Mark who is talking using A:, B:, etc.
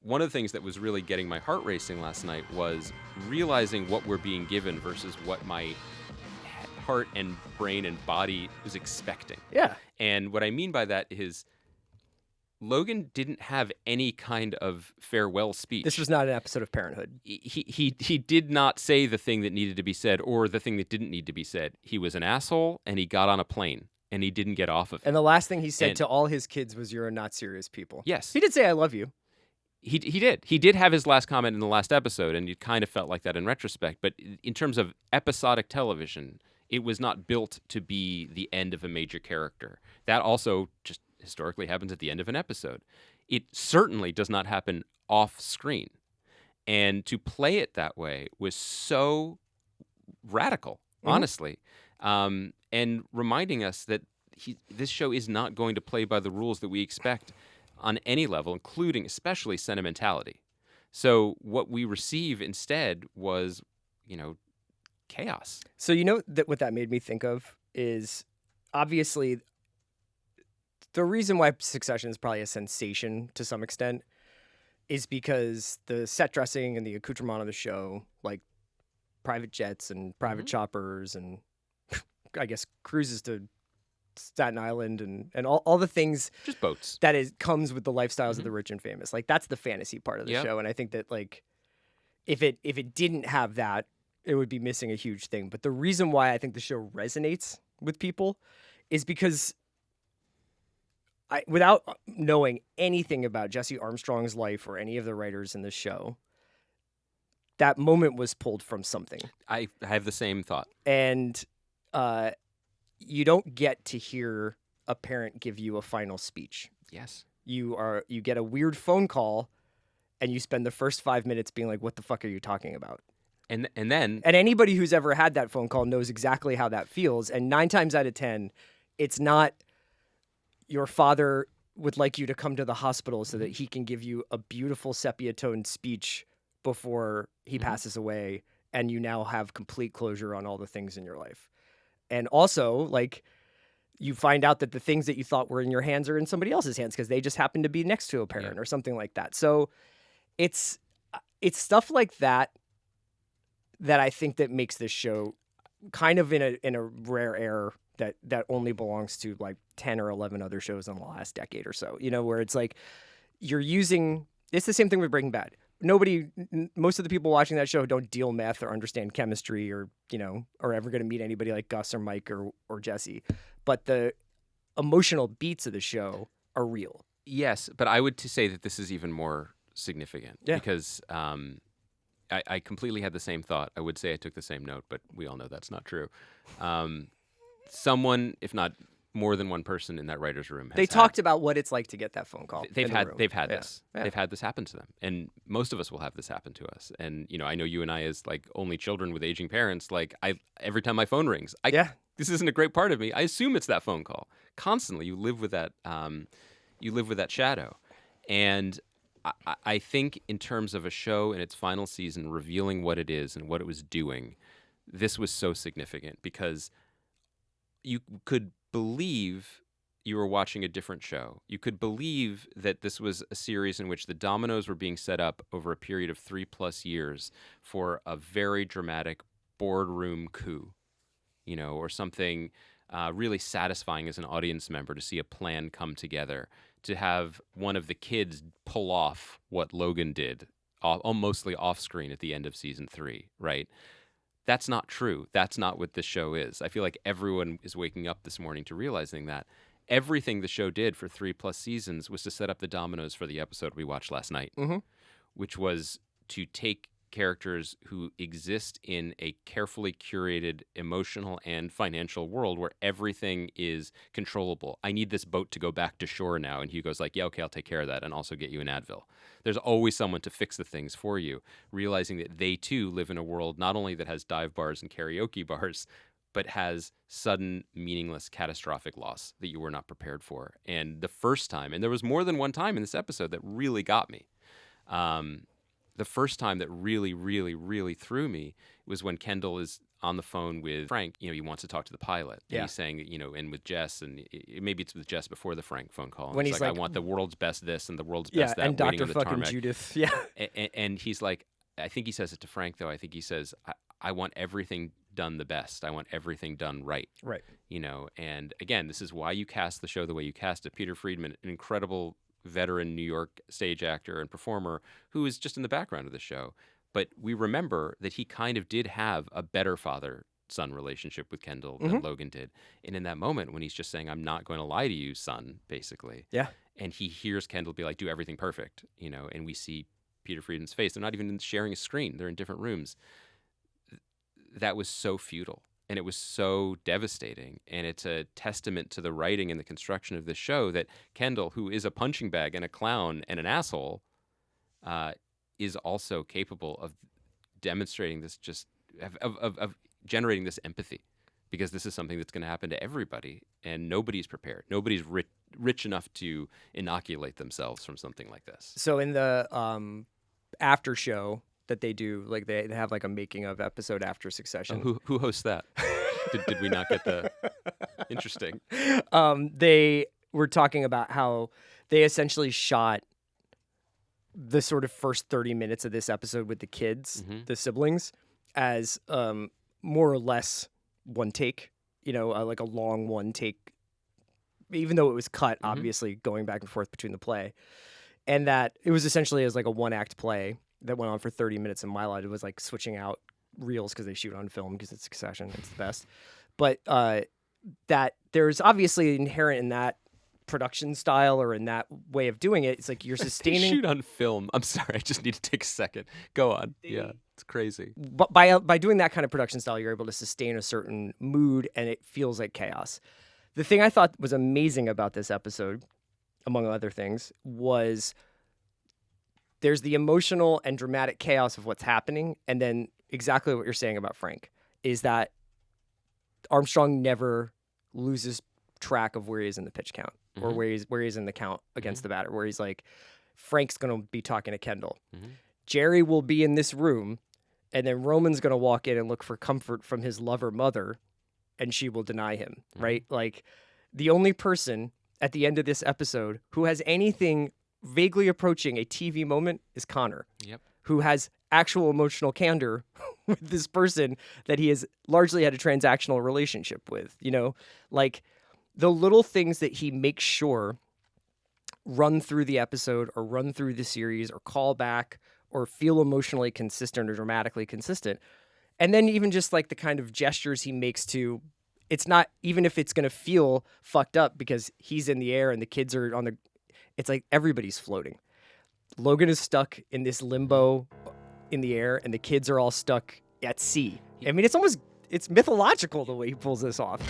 A: one of the things that was really getting my heart racing last night was realizing what we're being given versus what my heart and brain and body was expecting.
B: Yeah.
A: And what I mean by that is Logan didn't have any kind of farewell speech.
B: This was not an episode of Parenthood.
A: He did not say the thing that needed to be said or the thing that didn't need to be said. He was an asshole, and he got on a plane, and he didn't get off of it.
B: And the last thing he said to all his kids was, "You're not serious people."
A: Yes.
B: He did say, "I love you."
A: He did. He did have his last comment in the last episode, and you kind of felt like that in retrospect. But in terms of episodic television, it was not built to be the end of a major character. That also just historically happens at the end of an episode. It certainly does not happen off screen. And to play it that way was so radical, honestly, and reminding us that this show is not going to play by the rules that we expect on any level, including especially sentimentality. So what we receive instead was, chaos.
B: So what that made me think of is obviously the reason why Succession is probably a sensation to some extent is because the set dressing and the accoutrement of the show, like private jets and private choppers and I guess cruises to Staten Island and all the things,
A: just boats,
B: that comes with the lifestyles of the rich and famous. Like that's the fantasy part of the show. And I think that like if it didn't have that, it would be missing a huge thing. But the reason why I think the show resonates with people is because without knowing anything about Jesse Armstrong's life or any of the writers in the show, that moment was pulled from something.
A: I have the same thought.
B: And you don't get to hear a parent give you a final speech.
A: Yes.
B: You get a weird phone call and you spend the first 5 minutes being like, what the fuck are you talking about?
A: And
B: anybody who's ever had that phone call knows exactly how that feels. And 9 times out of 10, it's not your father would like you to come to the hospital so that he can give you a beautiful sepia-toned speech before he passes away, and you now have complete closure on all the things in your life. And also, like, you find out that the things that you thought were in your hands are in somebody else's hands because they just happen to be next to a parent or something like that. So it's stuff like that I think that makes this show kind of in a rare air that only belongs to like 10 or 11 other shows in the last decade or so, where it's like it's the same thing with Breaking Bad. Most of the people watching that show don't deal math or understand chemistry or are ever going to meet anybody like Gus or Mike or Jesse. But the emotional beats of the show are real.
A: Yes, but I would say that this is even more significant because I completely had the same thought. I would say I took the same note, but we all know that's not true. Someone, if not more than one person in that writer's room,
B: they talked about what it's like to get that phone call.
A: They've had this. Yeah. They've had this happen to them, and most of us will have this happen to us. And I know you and I, as like only children with aging parents, like every time my phone rings, this isn't a great part of me. I assume it's that phone call. Constantly, you live with that. You live with that shadow, and I think in terms of a show in its final season revealing what it is and what it was doing, this was so significant because you could believe you were watching a different show. You could believe that this was a series in which the dominoes were being set up over a period of 3+ years for a very dramatic boardroom coup, or something really satisfying as an audience member to see a plan come together, to have one of the kids pull off what Logan did, mostly off screen at the end of season 3, right? That's not true. That's not what this show is. I feel like everyone is waking up this morning to realizing that everything the show did for 3+ seasons was to set up the dominoes for the episode we watched last night, which was to take characters who exist in a carefully curated emotional and financial world where everything is controllable. I need this boat to go back to shore now. And Hugo's like, yeah, okay, I'll take care of that and also get you an Advil. There's always someone to fix the things for you, realizing that they too live in a world not only that has dive bars and karaoke bars, but has sudden, meaningless, catastrophic loss that you were not prepared for. And the first time, and there was more than one time in this episode that really got me, the first time that really, really, really threw me was when Kendall is on the phone with Frank, he wants to talk to the pilot. And
B: Yeah.
A: he's saying, and with Jess, and maybe it's with Jess before the Frank phone call. And
B: When
A: he's like, I want the world's best this and the world's
B: yeah,
A: best that.
B: And
A: waiting
B: Dr.
A: on the
B: fucking
A: tarmac.
B: Judith. Yeah.
A: And he's like, I think he says it to Frank, though. I think he says, I want everything done the best. I want everything done right.
B: Right.
A: And again, this is why you cast the show the way you cast it. Peter Friedman, an incredible veteran New York stage actor and performer who is just in the background of the show. But we remember that he kind of did have a better father-son relationship with Kendall than Logan did. And in that moment when he's just saying, I'm not going to lie to you, son, basically.
B: Yeah.
A: And he hears Kendall be like, do everything perfect, and we see Peter Friedman's face. They're not even sharing a screen. They're in different rooms. That was so futile. And it was so devastating. And it's a testament to the writing and the construction of this show that Kendall, who is a punching bag and a clown and an asshole, is also capable of demonstrating this, of generating this empathy, because this is something that's going to happen to everybody, and nobody's prepared. Nobody's rich enough to inoculate themselves from something like this.
B: So in the after show that they do, like they have like a making of episode after Succession.
A: Who hosts that? did we not get the interesting?
B: They were talking about how they essentially shot the sort of first 30 minutes of this episode with the kids, the siblings, as more or less one take, like a long one take, even though it was cut, obviously, going back and forth between the play. And that it was essentially as like a one-act play that went on for 30 minutes in Mylod. It was like switching out reels because they shoot on film because it's Succession. It's the best. But that there's obviously inherent in that production style or in that way of doing it. It's like you're sustaining.
A: They shoot on film. I'm sorry. I just need to take a second. Go on. Yeah, it's crazy.
B: But by doing that kind of production style, you're able to sustain a certain mood and it feels like chaos. The thing I thought was amazing about this episode, among other things, was there's the emotional and dramatic chaos of what's happening, and then exactly what you're saying about Frank is that Armstrong never loses track of where he is in the pitch count or where he's in the count against the batter, where he's like, Frank's going to be talking to Kendall. Jerry will be in this room, and then Roman's going to walk in and look for comfort from his lover mother, and she will deny him, right? Like, the only person at the end of this episode who has anything vaguely approaching a TV moment is Connor, who has actual emotional candor with this person that he has largely had a transactional relationship with, like the little things that he makes sure run through the episode or run through the series or call back or feel emotionally consistent or dramatically consistent. And then even just like the kind of gestures he makes to, it's not, even if it's going to feel fucked up because he's in the air and the kids are on the, it's like everybody's floating. Logan is stuck in this limbo in the air and the kids are all stuck at sea. I mean, it's mythological the way he pulls this off.